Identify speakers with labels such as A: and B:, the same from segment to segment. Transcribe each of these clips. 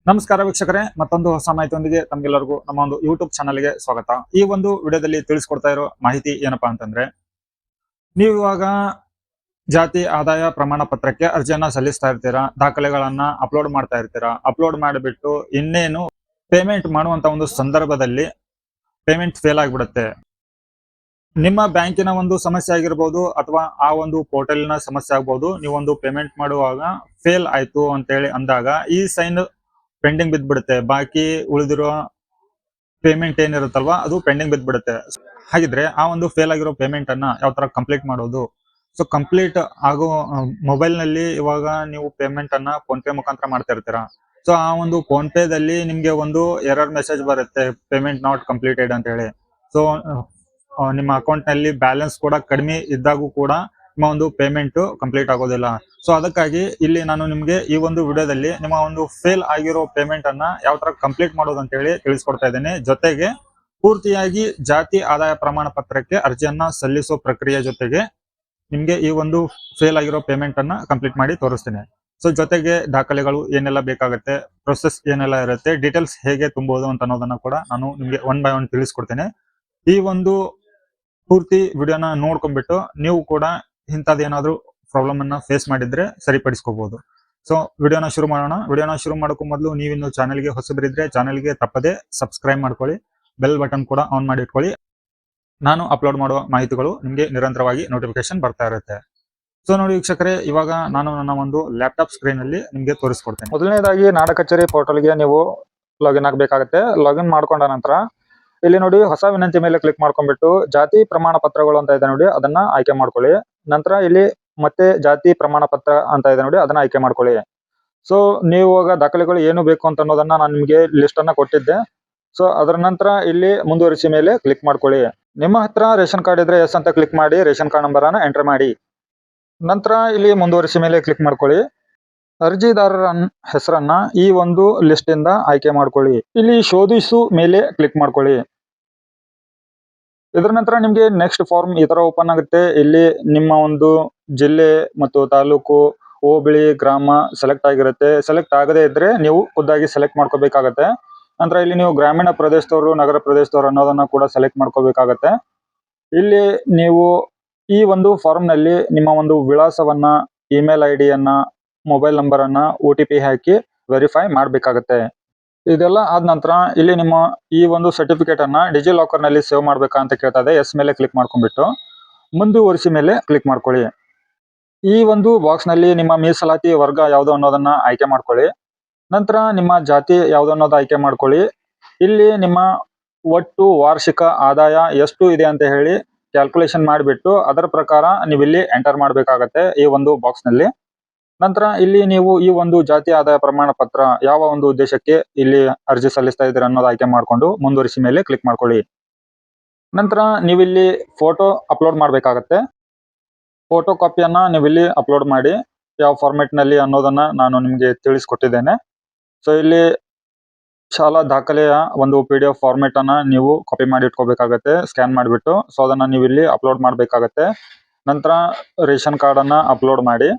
A: ನಮಸ್ಕಾರ ವೀಕ್ಷಕರೇ, ಮತ್ತೊಂದು ಹೊಸ ಮಾಹಿತಿಯೊಂದಿಗೆ ತಮ್ಗೆಲ್ಲರಿಗೂ ನಮ್ಮ ಒಂದು ಯೂಟ್ಯೂಬ್ ಚಾನಲ್ಗೆ ಸ್ವಾಗತ. ಈ ಒಂದು ವಿಡಿಯೋದಲ್ಲಿ ತಿಳಿಸ್ಕೊಡ್ತಾ ಇರೋ ಮಾಹಿತಿ ಏನಪ್ಪಾ ಅಂತಂದ್ರೆ, ನೀವು ಇವಾಗ ಜಾತಿ ಆದಾಯ ಪ್ರಮಾಣ ಪತ್ರಕ್ಕೆ ಅರ್ಜಿಯನ್ನ ಸಲ್ಲಿಸ್ತಾ ಇರ್ತೀರಾ, ದಾಖಲೆಗಳನ್ನ ಅಪ್ಲೋಡ್ ಮಾಡ್ತಾ ಇರ್ತೀರಾ. ಅಪ್ಲೋಡ್ ಮಾಡಿಬಿಟ್ಟು ಇನ್ನೇನು ಪೇಮೆಂಟ್ ಮಾಡುವಂತ ಒಂದು ಸಂದರ್ಭದಲ್ಲಿ ಪೇಮೆಂಟ್ ಫೇಲ್ ಆಗಿಬಿಡುತ್ತೆ. ನಿಮ್ಮ ಬ್ಯಾಂಕಿನ ಒಂದು ಸಮಸ್ಯೆ ಆಗಿರ್ಬೋದು ಅಥವಾ ಆ ಒಂದು ಪೋರ್ಟಲ್ನ ಸಮಸ್ಯೆ ಆಗ್ಬೋದು. ನೀವೊಂದು ಪೇಮೆಂಟ್ ಮಾಡುವಾಗ ಫೇಲ್ ಆಯ್ತು ಅಂತೇಳಿ ಅಂದಾಗ ಈ ಸೈನ್ ಪೆಂಡಿಂಗ್ ಬಿದ್ದ್ಬಿಡುತ್ತೆ. ಬಾಕಿ ಉಳಿದಿರೋ ಪೇಮೆಂಟ್ ಏನಿರುತ್ತಲ್ವಾ ಅದು ಪೆಂಡಿಂಗ್ ಬಿದ್ದ್ಬಿಡುತ್ತೆ. ಹಾಗಿದ್ರೆ ಆ ಒಂದು ಫೇಲ್ ಆಗಿರೋ ಪೇಮೆಂಟ್ ಅನ್ನ ಯಾವ ತರ ಕಂಪ್ಲೀಟ್ ಮಾಡೋದು? ಸೊ ಕಂಪ್ಲೀಟ್ ಆಗೋ ಮೊಬೈಲ್ ನಲ್ಲಿ ಇವಾಗ ನೀವು ಪೇಮೆಂಟ್ ಅನ್ನ ಫೋನ್ ಪೇ ಮುಖಾಂತರ ಮಾಡ್ತಾ ಇರ್ತೀರಾ. ಸೊ ಆ ಒಂದು ಫೋನ್ ಪೇ ದಲ್ಲಿ ನಿಮ್ಗೆ ಒಂದು ಎರರ್ ಮೆಸೇಜ್ ಬರುತ್ತೆ, ಪೇಮೆಂಟ್ ನಾಟ್ ಕಂಪ್ಲೀಟೆಡ್ ಅಂತ ಹೇಳಿ. ಸೊ ನಿಮ್ಮ ಅಕೌಂಟ್ ನಲ್ಲಿ ಬ್ಯಾಲೆನ್ಸ್ ಕೂಡ ಕಡಿಮೆ ಇದ್ದಾಗೂ ಕೂಡ ನಿಮ್ಮ ಒಂದು ಪೇಮೆಂಟ್ ಕಂಪ್ಲೀಟ್ ಆಗೋದಿಲ್ಲ. ಸೊ ಅದಕ್ಕಾಗಿ ಇಲ್ಲಿ ನಾನು ನಿಮ್ಗೆ ಈ ಒಂದು ವಿಡಿಯೋದಲ್ಲಿ ನಿಮ್ಮ ಒಂದು ಫೇಲ್ ಆಗಿರೋ ಪೇಮೆಂಟ್ ಅನ್ನ ಯಾವ ತರ ಕಂಪ್ಲೀಟ್ ಮಾಡೋದು ಅಂತ ಹೇಳಿ ತಿಳಿಸ್ಕೊಡ್ತಾ ಇದ್ದೇನೆ. ಜೊತೆಗೆ ಪೂರ್ತಿಯಾಗಿ ಜಾತಿ ಆದಾಯ ಪ್ರಮಾಣ ಪತ್ರಕ್ಕೆ ಅರ್ಜಿಯನ್ನ ಸಲ್ಲಿಸೋ ಪ್ರಕ್ರಿಯೆ ಜೊತೆಗೆ ನಿಮ್ಗೆ ಈ ಒಂದು ಫೇಲ್ ಆಗಿರೋ ಪೇಮೆಂಟ್ ಅನ್ನ ಕಂಪ್ಲೀಟ್ ಮಾಡಿ ತೋರಿಸ್ತೇನೆ. ಸೊ ಜೊತೆಗೆ ದಾಖಲೆಗಳು ಏನೆಲ್ಲ ಬೇಕಾಗುತ್ತೆ, ಪ್ರೊಸೆಸ್ ಏನೆಲ್ಲ ಇರುತ್ತೆ, ಡೀಟೇಲ್ಸ್ ಹೇಗೆ ತುಂಬಬಹುದು ಅಂತ ಅನ್ನೋದನ್ನ ಕೂಡ ನಾನು ನಿಮ್ಗೆ ಒನ್ ಬೈ ಒನ್ ತಿಳಿಸ್ಕೊಡ್ತೇನೆ. ಈ ಒಂದು ಪೂರ್ತಿ ವಿಡಿಯೋನ ನೋಡ್ಕೊಂಡ್ಬಿಟ್ಟು ನೀವು ಕೂಡ ಇಂಥದ್ದೇನಾದ್ರೂ ಪ್ರಾಬ್ಲಮ್ ಅನ್ನ ಫೇಸ್ ಮಾಡಿದ್ರೆ ಸರಿಪಡಿಸ್ಕೋಬಹುದು. ಸೊ ವಿಡಿಯೋನ ಶುರು ಮಾಡೋಣ. ವಿಡಿಯೋನ ಶುರು ಮಾಡೋಕ್ಕೂ ಮೊದಲು ನೀವಿನ್ನು ಚಾನೆಲ್ಗೆ ಹೊಸಬರಿದ್ರೆ ಚಾನೆಲ್ಗೆ ತಪ್ಪದೆ ಸಬ್ಸ್ಕ್ರೈಬ್ ಮಾಡ್ಕೊಳ್ಳಿ, ಬೆಲ್ ಬಟನ್ ಕೂಡ ಆನ್ ಮಾಡಿ ಇಟ್ಕೊಳ್ಳಿ. ನಾನು ಅಪ್ಲೋಡ್ ಮಾಡುವ ಮಾಹಿತಿಗಳು ನಿಮಗೆ ನಿರಂತರವಾಗಿ ನೋಟಿಫಿಕೇಶನ್ ಬರ್ತಾ ಇರುತ್ತೆ. ಸೊ ನೋಡಿ ವೀಕ್ಷಕರೇ, ಇವಾಗ ನಾನು ನನ್ನ ಒಂದು ಲ್ಯಾಪ್ಟಾಪ್ ಸ್ಕ್ರೀನ್ ಅಲ್ಲಿ ನಿಮ್ಗೆ ತೋರಿಸ್ಕೊಡ್ತೇನೆ. ಮೊದಲನೇದಾಗಿ ನಾಡ ಕಚೇರಿ ಪೋರ್ಟಲ್ಗೆ ನೀವು ಲಾಗಿನ್ ಆಗಬೇಕಾಗುತ್ತೆ. ಲಾಗಿನ್ ಮಾಡ್ಕೊಂಡ ನಂತರ ಇಲ್ಲಿ ನೋಡಿ ಹೊಸ ವಿನಂತಿ ಮೇಲೆ ಕ್ಲಿಕ್ ಮಾಡ್ಕೊಂಡ್ಬಿಟ್ಟು ಜಾತಿ ಪ್ರಮಾಣ ಪತ್ರಗಳು ಅಂತ ಇದೆ ನೋಡಿ, ಅದನ್ನ ಆಯ್ಕೆ ಮಾಡ್ಕೊಳ್ಳಿ. ನಂತರ ಇಲ್ಲಿ ಮತ್ತೆ ಜಾತಿ ಪ್ರಮಾಣ ಪತ್ರ ಅಂತ ಇದೆ ನೋಡಿ, ಅದನ್ನ ಆಯ್ಕೆ ಮಾಡ್ಕೊಳ್ಳಿ. ಸೊ ನೀವು ಇವಾಗ ದಾಖಲೆಗಳು ಏನು ಬೇಕು ಅಂತ ಅನ್ನೋದನ್ನ ನಾನು ನಿಮಗೆ ಲಿಸ್ಟ್ ಅನ್ನ ಕೊಟ್ಟಿದ್ದೆ. ಸೊ ಅದರ ನಂತರ ಇಲ್ಲಿ ಮುಂದುವರಿಸಿ ಮೇಲೆ ಕ್ಲಿಕ್ ಮಾಡ್ಕೊಳ್ಳಿ. ನಿಮ್ಮ ಹತ್ರ ರೇಷನ್ ಕಾರ್ಡ್ ಇದ್ರೆ ಎಸ್ ಅಂತ ಕ್ಲಿಕ್ ಮಾಡಿ ರೇಷನ್ ಕಾರ್ಡ್ ನಂಬರ್ ಅನ್ನ ಎಂಟರ್ ಮಾಡಿ. ನಂತರ ಇಲ್ಲಿ ಮುಂದುವರಿಸಿ ಮೇಲೆ ಕ್ಲಿಕ್ ಮಾಡ್ಕೊಳ್ಳಿ. ಅರ್ಜಿದಾರರ ಹೆಸರನ್ನ ಈ ಒಂದು ಲಿಸ್ಟ್ ಇಂದ ಆಯ್ಕೆ ಮಾಡ್ಕೊಳ್ಳಿ. ಇಲ್ಲಿ ಶೋಧಿಸು ಮೇಲೆ ಕ್ಲಿಕ್ ಮಾಡ್ಕೊಳ್ಳಿ. ಇದರ ನಂತರ ನಿಮ್ಗೆ ನೆಕ್ಸ್ಟ್ ಫಾರ್ಮ್ ಈ ತರ ಓಪನ್ ಆಗುತ್ತೆ. ಇಲ್ಲಿ ನಿಮ್ಮ ಒಂದು ಜಿಲ್ಲೆ ಮತ್ತು ತಾಲೂಕು, ಹೋಬಳಿ, ಗ್ರಾಮ ಸೆಲೆಕ್ಟ್ ಆಗಿರುತ್ತೆ. ಸೆಲೆಕ್ಟ್ ಆಗದೇ ಇದ್ರೆ ನೀವು ಖುದ್ದಾಗಿ ಸೆಲೆಕ್ಟ್ ಮಾಡ್ಕೋಬೇಕಾಗತ್ತೆ. ನಂತರ ಇಲ್ಲಿ ನೀವು ಗ್ರಾಮೀಣ ಪ್ರದೇಶದವರು, ನಗರ ಪ್ರದೇಶದವರು ಅನ್ನೋದನ್ನ ಕೂಡ ಸೆಲೆಕ್ಟ್ ಮಾಡ್ಕೋಬೇಕಾಗತ್ತೆ. ಇಲ್ಲಿ ನೀವು ಈ ಒಂದು ಫಾರ್ಮ್ ನಲ್ಲಿ ನಿಮ್ಮ ಒಂದು ವಿಳಾಸವನ್ನ, ಇಮೇಲ್ ಐಡಿಯನ್ನ, ಮೊಬೈಲ್ ನಂಬರ್ ಅನ್ನ OTP ಹಾಕಿ ವೆರಿಫೈ ಮಾಡ್ಬೇಕಾಗತ್ತೆ. ಇದೆಲ್ಲ ಆದ ನಂತರ ಇಲ್ಲಿ ನಿಮ್ಮ ಈ ಒಂದು ಸರ್ಟಿಫಿಕೇಟ್ ಅನ್ನ ಡಿಜಿ ಲಾಕರ್ ನಲ್ಲಿ ಸೇವ್ ಮಾಡ್ಬೇಕಾ ಅಂತ ಕೇಳ್ತಾ ಇದೆ. ಎಸ್ ಮೇಲೆ ಕ್ಲಿಕ್ ಮಾಡ್ಕೊಂಡ್ಬಿಟ್ಟು ಮುಂದುವರಿಸಿ ಮೇಲೆ ಕ್ಲಿಕ್ ಮಾಡ್ಕೊಳ್ಳಿ. ಈ ಒಂದು ಬಾಕ್ಸ್ ನಲ್ಲಿ ನಿಮ್ಮ ಮೀಸಲಾತಿ ವರ್ಗ ಯಾವುದು ಅನ್ನೋದನ್ನ ಆಯ್ಕೆ ಮಾಡ್ಕೊಳ್ಳಿ. ನಂತರ ನಿಮ್ಮ ಜಾತಿ ಯಾವುದು ಅನ್ನೋದು ಆಯ್ಕೆ ಮಾಡ್ಕೊಳ್ಳಿ. ಇಲ್ಲಿ ನಿಮ್ಮ ಒಟ್ಟು ವಾರ್ಷಿಕ ಆದಾಯ ಎಷ್ಟು ಇದೆ ಅಂತ ಹೇಳಿ ಕ್ಯಾಲ್ಕುಲೇಷನ್ ಮಾಡಿಬಿಟ್ಟು ಅದರ ಪ್ರಕಾರ ನೀವು ಇಲ್ಲಿ ಎಂಟರ್ ಮಾಡ್ಬೇಕಾಗತ್ತೆ ಈ ಒಂದು ಬಾಕ್ಸ್ ನಲ್ಲಿ. ನಂತರ ಇಲ್ಲಿ ನೀವು ಈ ಒಂದು ಜಾತಿ ಆದಾಯ ಪ್ರಮಾಣ ಪತ್ರ ಯಾವ ಒಂದು ಉದ್ದೇಶಕ್ಕೆ ಇಲ್ಲಿ ಅರ್ಜಿ ಸಲ್ಲಿಸ್ತಾ ಇದ್ದೀರಾ ಅನ್ನೋದು ಆಯ್ಕೆ ಮಾಡ್ಕೊಂಡು ಮುಂದುವರಿಸಿ ಮೇಲೆ ಕ್ಲಿಕ್ ಮಾಡ್ಕೊಳ್ಳಿ. ನಂತರ ನೀವಿಲ್ಲಿ ಫೋಟೋ ಅಪ್ಲೋಡ್ ಮಾಡ್ಬೇಕಾಗತ್ತೆ. ಫೋಟೋ ಕಾಪಿಯನ್ನ ನೀವಿಲ್ಲಿ ಅಪ್ಲೋಡ್ ಮಾಡಿ ಯಾವ ಫಾರ್ಮೆಟ್ ನಲ್ಲಿ ಅನ್ನೋದನ್ನ ನಾನು ನಿಮ್ಗೆ ತಿಳಿಸ್ಕೊಟ್ಟಿದ್ದೇನೆ. ಸೊ ಇಲ್ಲಿ ಶಾಲಾ ದಾಖಲೆಯ ಒಂದು PDF ಫಾರ್ಮೆಟ್ ಅನ್ನ ನೀವು ಕಾಪಿ ಮಾಡಿ ಇಟ್ಕೋಬೇಕಾಗತ್ತೆ, ಸ್ಕ್ಯಾನ್ ಮಾಡಿಬಿಟ್ಟು. ಸೊ ಅದನ್ನ ನೀವು ಇಲ್ಲಿ ಅಪ್ಲೋಡ್ ಮಾಡ್ಬೇಕಾಗತ್ತೆ. ನಂತರ ರೇಷನ್ ಕಾರ್ಡ್ ಅನ್ನ ಅಪ್ಲೋಡ್ ಮಾಡಿ.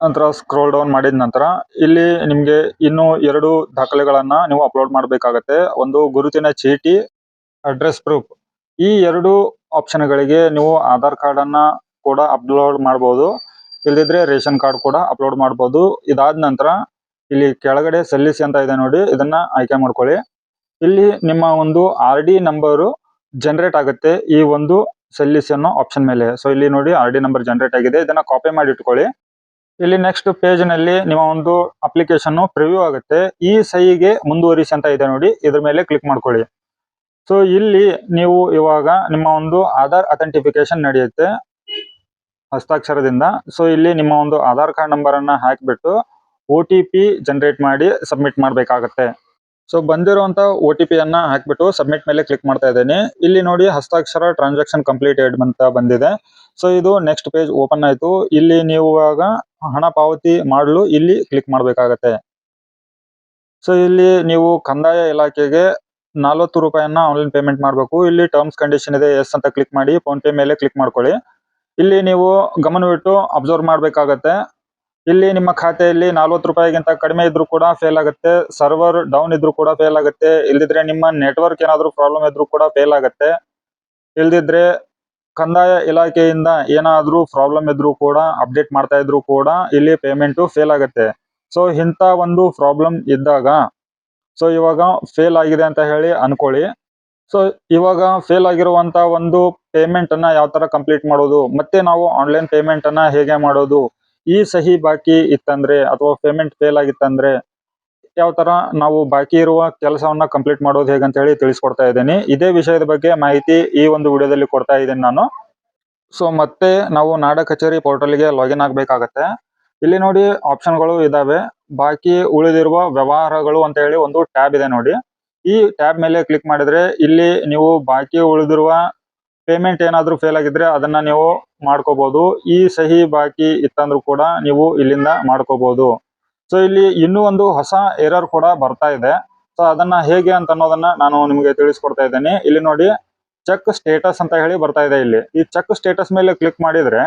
A: ನಂತರ ಸ್ಕ್ರೋಲ್ ಡೌನ್ ಮಾಡಿದ ನಂತರ ಇಲ್ಲಿ ನಿಮ್ಗೆ ಇನ್ನು 2 ದಾಖಲೆಗಳನ್ನ ನೀವು ಅಪ್ಲೋಡ್ ಮಾಡ್ಬೇಕಾಗತ್ತೆ. ಒಂದು ಗುರುತಿನ ಚೀಟಿ, ಅಡ್ರೆಸ್ ಪ್ರೂಫ್. ಈ 2 ಆಪ್ಷನ್ಗಳಿಗೆ ನೀವು ಆಧಾರ್ ಕಾರ್ಡ್ ಅನ್ನ ಕೂಡ ಅಪ್ಲೋಡ್ ಮಾಡಬಹುದು, ಇಲ್ಲದಿದ್ರೆ ರೇಷನ್ ಕಾರ್ಡ್ ಕೂಡ ಅಪ್ಲೋಡ್ ಮಾಡಬಹುದು. ಇದಾದ ನಂತರ ಇಲ್ಲಿ ಕೆಳಗಡೆ ಸಲ್ಲಿಸಿ ಅಂತ ಇದೆ ನೋಡಿ, ಇದನ್ನ ಆಯ್ಕೆ ಮಾಡ್ಕೊಳ್ಳಿ. ಇಲ್ಲಿ ನಿಮ್ಮ ಒಂದು RD ನಂಬರು ಜನರೇಟ್ ಆಗುತ್ತೆ ಈ ಒಂದು ಸಲ್ಲಿಸಿ ಅನ್ನೋ ಆಪ್ಷನ್ ಮೇಲೆ. ಸೊ ಇಲ್ಲಿ ನೋಡಿ RD ನಂಬರ್ ಜನರೇಟ್ ಆಗಿದೆ, ಇದನ್ನ ಕಾಪಿ ಮಾಡಿ ಇಟ್ಕೊಳ್ಳಿ. ಇಲ್ಲಿ ನೆಕ್ಸ್ಟ್ ಪೇಜ್ ನಲ್ಲಿ ನಿಮ್ಮ ಒಂದು ಅಪ್ಲಿಕೇಶನ್ ಪ್ರಿವ್ಯೂ ಆಗುತ್ತೆ. ಈ ಸಹಿಗೆ ಮುಂದುವರಿಸಿ ಅಂತ ಇದೆ ನೋಡಿ, ಇದ್ರ ಮೇಲೆ ಕ್ಲಿಕ್ ಮಾಡ್ಕೊಳ್ಳಿ. ಸೊ ಇಲ್ಲಿ ನೀವು ಇವಾಗ ನಿಮ್ಮ ಒಂದು ಆಧಾರ್ ಅಥೆಂಟಿಫಿಕೇಶನ್ ನಡೆಯುತ್ತೆ ಹಸ್ತಾಕ್ಷರದಿಂದ. ಸೊ ಇಲ್ಲಿ ನಿಮ್ಮ ಒಂದು ಆಧಾರ್ ಕಾರ್ಡ್ ನಂಬರ್ ಅನ್ನ ಹಾಕಿಬಿಟ್ಟು OTP ಜನರೇಟ್ ಮಾಡಿ ಸಬ್ಮಿಟ್ ಮಾಡ್ಬೇಕಾಗತ್ತೆ. ಸೊ ಬಂದಿರುವಂತ OTP ಅನ್ನ ಹಾಕ್ಬಿಟ್ಟು ಸಬ್ಮಿಟ್ ಮೇಲೆ ಕ್ಲಿಕ್ ಮಾಡ್ತಾ ಇದ್ದೇನೆ. ಇಲ್ಲಿ ನೋಡಿ ಹಸ್ತಾಕ್ಷರ ಟ್ರಾನ್ಸಾಕ್ಷನ್ ಕಂಪ್ಲೀಟೆಡ್ ಅಂತ ಬಂದಿದೆ. ಸೊ ಇದು ನೆಕ್ಸ್ಟ್ ಪೇಜ್ ಓಪನ್ ಆಯ್ತು. ಇಲ್ಲಿ ನೀವು ಇವಾಗ ಹಣ ಪಾವತಿ ಮಾಡಲು ಇಲ್ಲಿ ಕ್ಲಿಕ್ ಮಾಡ್ಬೇಕಾಗತ್ತೆ. ಸೊ ಇಲ್ಲಿ ನೀವು ಕಂದಾಯ ಇಲಾಖೆಗೆ 40 ರೂಪಾಯಿಯನ್ನ ಆನ್ಲೈನ್ ಪೇಮೆಂಟ್ ಮಾಡಬೇಕು. ಇಲ್ಲಿ ಟರ್ಮ್ಸ್ ಕಂಡೀಷನ್ ಇದೆ, ಎಸ್ ಅಂತ ಕ್ಲಿಕ್ ಮಾಡಿ ಫೋನ್ ಪೇ ಮೇಲೆ ಕ್ಲಿಕ್ ಮಾಡ್ಕೊಳ್ಳಿ. ಇಲ್ಲಿ ನೀವು ಗಮನವಿಟ್ಟು ಅಬ್ಸರ್ವ್ ಮಾಡ್ಬೇಕಾಗತ್ತೆ. ಇಲ್ಲಿ ನಿಮ್ಮ ಖಾತೆಯಲ್ಲಿ 40 ರೂಪಾಯಿಗಿಂತ ಕಡಿಮೆ ಇದ್ರೂ ಕೂಡ ಫೇಲ್ ಆಗುತ್ತೆ, ಸರ್ವರ್ ಡೌನ್ ಇದ್ರೂ ಕೂಡ ಫೇಲ್ ಆಗುತ್ತೆ, ಇಲ್ದಿದ್ರೆ ನಿಮ್ಮ ನೆಟ್ವರ್ಕ್ ಏನಾದ್ರೂ ಪ್ರಾಬ್ಲಮ್ ಇದ್ರೂ ಕೂಡ ಫೇಲ್ ಆಗುತ್ತೆ, ಇಲ್ದಿದ್ರೆ ಕಂದಾಯ ಇಲಾಖೆಯಿಂದ ಏನಾದ್ರೂ ಪ್ರಾಬ್ಲಮ್ ಇದ್ರೂ ಕೂಡ ಅಪ್ಡೇಟ್ ಮಾಡ್ತಾ ಇದ್ರು ಕೂಡ ಇಲ್ಲಿ ಪೇಮೆಂಟ್ ಫೇಲ್ ಆಗುತ್ತೆ. ಸೊ ಇಂಥ ಒಂದು ಪ್ರಾಬ್ಲಮ್ ಇದ್ದಾಗ ಸೊ ಇವಾಗ ಫೇಲ್ ಆಗಿದೆ ಅಂತ ಹೇಳಿ ಅನ್ಕೊಳ್ಳಿ. ಸೊ ಇವಾಗ ಫೇಲ್ ಆಗಿರುವಂತ ಒಂದು ಪೇಮೆಂಟ್ ಅನ್ನ ಯಾವ ತರ ಕಂಪ್ಲೀಟ್ ಮಾಡೋದು, ಮತ್ತೆ ನಾವು ಆನ್ಲೈನ್ ಪೇಮೆಂಟ್ ಅನ್ನ ಹೇಗೆ ಮಾಡೋದು, ಈ ಸಹಿ ಬಾಕಿ ಇತ್ತಂದ್ರೆ ಅಥವಾ ಪೇಮೆಂಟ್ ಫೇಲ್ ಆಗಿತ್ತಂದ್ರೆ ಯಾವ ತರ ನಾವು ಬಾಕಿ ಇರುವ ಕೆಲಸವನ್ನ ಕಂಪ್ಲೀಟ್ ಮಾಡೋದು ಹೇಗಂತ ಹೇಳಿ ತಿಳಿಸ್ಕೊಡ್ತಾ ಇದ್ದೀನಿ. ಇದೇ ವಿಷಯದ ಬಗ್ಗೆ ಮಾಹಿತಿ ಈ ಒಂದು ವಿಡಿಯೋದಲ್ಲಿ ಕೊಡ್ತಾ ಇದ್ದೀನಿ ನಾನು. ಸೊ ಮತ್ತೆ ನಾವು ನಾಡ ಕಚೇರಿ ಪೋರ್ಟಲ್ಗೆ ಲಾಗಿನ್ ಆಗ್ಬೇಕಾಗತ್ತೆ. ಇಲ್ಲಿ ನೋಡಿ ಆಪ್ಷನ್ಗಳು ಇದಾವೆ. ಬಾಕಿ ಉಳಿದಿರುವ ವ್ಯವಹಾರಗಳು ಅಂತ ಹೇಳಿ ಒಂದು ಟ್ಯಾಬ್ ಇದೆ ನೋಡಿ. ಈ ಟ್ಯಾಬ್ ಮೇಲೆ ಕ್ಲಿಕ್ ಮಾಡಿದ್ರೆ ಇಲ್ಲಿ ನೀವು ಬಾಕಿ ಉಳಿದಿರುವ ಪೇಮೆಂಟ್ ಏನಾದ್ರೂ ಫೇಲ್ ಆಗಿದ್ರೆ ಅದನ್ನ ನೀವು ಮಾಡ್ಕೋಬಹುದು. ಈ ಸಹಿ ಬಾಕಿ ಇತ್ತಂದ್ರೂ ಕೂಡ ನೀವು ಇಲ್ಲಿಂದ ಮಾಡ್ಕೋಬಹುದು. ಸೊ ಇಲ್ಲಿ ಇನ್ನೂ ಒಂದು ಹೊಸ ಎರರ್ ಕೂಡ ಬರ್ತಾ ಇದೆ. ಸೊ ಅದನ್ನ ಹೇಗೆ ಅಂತ ಅನ್ನೋದನ್ನ ನಾನು ನಿಮಗೆ ತಿಳಿಸ್ಕೊಡ್ತಾ ಇದ್ದೇನೆ. ಇಲ್ಲಿ ನೋಡಿ ಚೆಕ್ ಸ್ಟೇಟಸ್ ಅಂತ ಹೇಳಿ ಬರ್ತಾ ಇದೆ. ಇಲ್ಲಿ ಈ ಚೆಕ್ ಸ್ಟೇಟಸ್ ಮೇಲೆ ಕ್ಲಿಕ್ ಮಾಡಿದ್ರೆ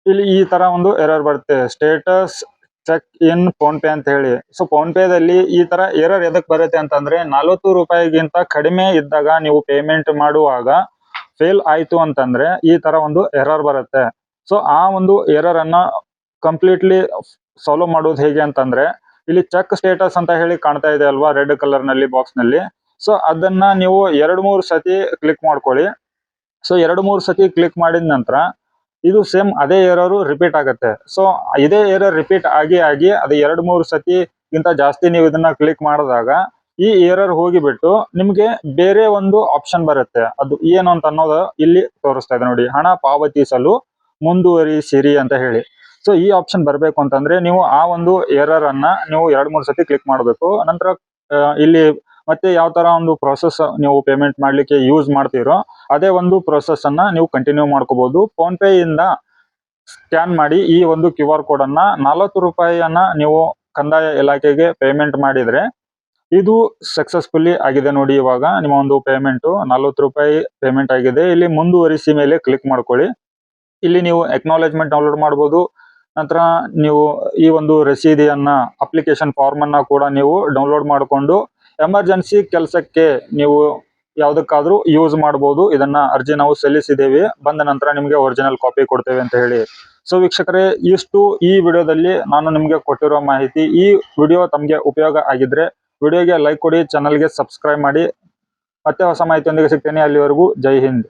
A: ಇಲ್ಲಿ ಈ ತರ ಒಂದು ಎರರ್ ಬರುತ್ತೆ, status check in PhonePe ಅಂತ ಹೇಳಿ. ಸೊ ಫೋನ್ ಪೇದಲ್ಲಿ ಈ ತರ ಎರರ್ ಎದಕ್ ಬರುತ್ತೆ ಅಂತಂದ್ರೆ 40 ರೂಪಾಯಿಗಿಂತ ಕಡಿಮೆ ಇದ್ದಾಗ ನೀವು ಪೇಮೆಂಟ್ ಮಾಡುವಾಗ ಫೇಲ್ ಆಯ್ತು ಅಂತಂದ್ರೆ ಈ ತರ ಒಂದು ಎರರ್ ಬರುತ್ತೆ. ಸೊ ಆ ಒಂದು ಎರರ್ ಅನ್ನ ಕಂಪ್ಲೀಟ್ಲಿ ಸಾಲ್ವ್ ಮಾಡೋದು ಹೇಗೆ ಅಂತಂದ್ರೆ ಇಲ್ಲಿ ಚೆಕ್ ಸ್ಟೇಟಸ್ ಅಂತ ಹೇಳಿ ಕಾಣ್ತಾ ಇದೆ ಅಲ್ವಾ ರೆಡ್ ಕಲರ್ ನಲ್ಲಿ ಬಾಕ್ಸ್ ನಲ್ಲಿ. ಸೊ ಅದನ್ನ ನೀವು 2-3 ಸತಿ ಕ್ಲಿಕ್ ಮಾಡ್ಕೊಳ್ಳಿ. ಸೊ 2-3 ಸತಿ ಕ್ಲಿಕ್ ಮಾಡಿದ ನಂತರ ಇದು ಸೇಮ್ ಅದೇ ಎರರ್ ರಿಪೀಟ್ ಆಗುತ್ತೆ. ಸೊ ಇದೇ ಎರರ್ ರಿಪೀಟ್ ಆಗಿ ಅದು 2-3 ಸತಿಗಿಂತ ಜಾಸ್ತಿ ನೀವು ಇದನ್ನ ಕ್ಲಿಕ್ ಮಾಡಿದಾಗ ಈ ಎರರ್ ಹೋಗಿಬಿಟ್ಟು ನಿಮ್ಗೆ ಬೇರೆ ಒಂದು ಆಪ್ಷನ್ ಬರುತ್ತೆ. ಅದು ಏನು ಅಂತ ಅನ್ನೋದು ಇಲ್ಲಿ ತೋರಿಸ್ತಾ ಇದೆ ನೋಡಿ, ಹಣ ಪಾವತಿಸಲು ಮುಂದುವರಿಸಿರಿ ಅಂತ ಹೇಳಿ. ಸೊ ಈ ಆಪ್ಷನ್ ಬರಬೇಕು ಅಂತಂದ್ರೆ ನೀವು ಆ ಒಂದು ಎರರ್ ಅನ್ನ ನೀವು 2-3 ಸತಿ ಕ್ಲಿಕ್ ಮಾಡಬೇಕು. ನಂತರ ಇಲ್ಲಿ ಮತ್ತೆ ಯಾವ ತರ ಒಂದು ಪ್ರೊಸೆಸ್ ನೀವು ಪೇಮೆಂಟ್ ಮಾಡ್ಲಿಕ್ಕೆ ಯೂಸ್ ಮಾಡ್ತೀರೋ ಅದೇ ಒಂದು ಪ್ರೊಸೆಸ್ ಅನ್ನ ನೀವು ಕಂಟಿನ್ಯೂ ಮಾಡ್ಕೋಬಹುದು. ಫೋನ್ ಪೇ ಇಂದ ಸ್ಕ್ಯಾನ್ ಮಾಡಿ ಈ ಒಂದು QR ಕೋಡ್ ಅನ್ನ 40 ರೂಪಾಯಿಯನ್ನ ನೀವು ಕಂದಾಯ ಇಲಾಖೆಗೆ ಪೇಮೆಂಟ್ ಮಾಡಿದ್ರೆ ಇದು ಸಕ್ಸಸ್ಫುಲಿ ಆಗಿದೆ ನೋಡಿ. ಇವಾಗ ನಿಮ್ಮ ಒಂದು ಪೇಮೆಂಟ್ 40 ರೂಪಾಯಿ ಪೇಮೆಂಟ್ ಆಗಿದೆ. ಇಲ್ಲಿ ಮುಂದುವರಿಸಿ ಮೇಲೆ ಕ್ಲಿಕ್ ಮಾಡ್ಕೊಳ್ಳಿ. ಇಲ್ಲಿ ನೀವು ಅಕ್ನಾಲೆಜ್ಮೆಂಟ್ ಡೌನ್ಲೋಡ್ ಮಾಡಬಹುದು. ನಂತರ ನೀವು ಈ ಒಂದು ರಸೀದಿಯನ್ನ ಅಪ್ಲಿಕೇಶನ್ ಫಾರ್ಮ್ ಅನ್ನ ಕೂಡ ನೀವು ಡೌನ್ಲೋಡ್ ಮಾಡಿಕೊಂಡು ಎಮರ್ಜೆನ್ಸಿ ಕೆಲಸಕ್ಕೆ ನೀವು ಯಾವುದಕ್ಕಾದ್ರೂ ಯೂಸ್ ಮಾಡಬಹುದು. ಇದನ್ನ ಅರ್ಜಿ ನಾವು ಸಲ್ಲಿಸಿದ್ದೇವೆ, ಬಂದ ನಂತರ ನಿಮಗೆ ಒರಿಜಿನಲ್ ಕಾಪಿ ಕೊಡ್ತೇವೆ ಅಂತ ಹೇಳಿ. ಸೊ ವೀಕ್ಷಕರೇ, ಇಷ್ಟು ಈ ವಿಡಿಯೋದಲ್ಲಿ ನಾನು ನಿಮಗೆ ಕೊಟ್ಟಿರೋ ಮಾಹಿತಿ. ಈ ವಿಡಿಯೋ ತಮಗೆ ಉಪಯೋಗ ಆಗಿದ್ರೆ ವಿಡಿಯೋಗೆ ಲೈಕ್ ಕೊಡಿ, ಚಾನಲ್ಗೆ ಸಬ್ಸ್ಕ್ರೈಬ್ ಮಾಡಿ. ಮತ್ತೆ ಹೊಸ ಮಾಹಿತಿಯೊಂದಿಗೆ ಸಿಗ್ತೇನೆ. ಅಲ್ಲಿವರೆಗೂ ಜೈ ಹಿಂದ್.